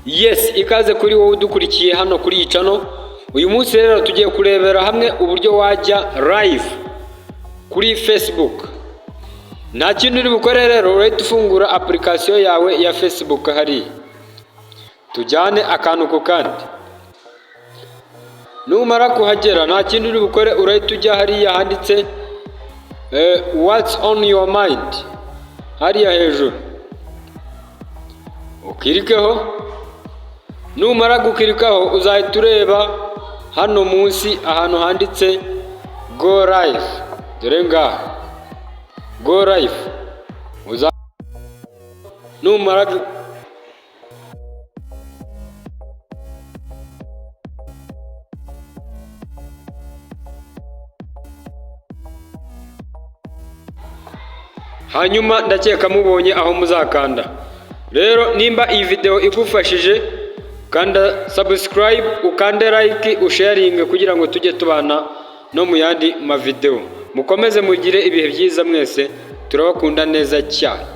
Yes, ikaze kuri wowe udukurikiye hano kuri iyi channel. Uyu munsi rero tugiye kurebera hamwe uburyo wajya live kuri Facebook. Nta kintu uri bukore rero, urahita ufungura application yawe ya Facebook hari. Tujyane akantu ku kandi. Numara kuhagera nta kintu uri bukore, urahita ujya hariya handitse what's on your mind. Hariya hejuru. Ukirikeho. Numara gukirikaho uzahita ureba hano munsi ahantu handitse go live. Dore ngaha go live. Numara hanyuma ndakeka mubonye aho muzakanda. Rero nimba iyi video igufashije, kanda subscribe, ukande like, usharinge kugira ngo tujye tubana no mu yandi ma video. Mukomeze mugire ibihe byiza mwese, turabakunda neza cyane.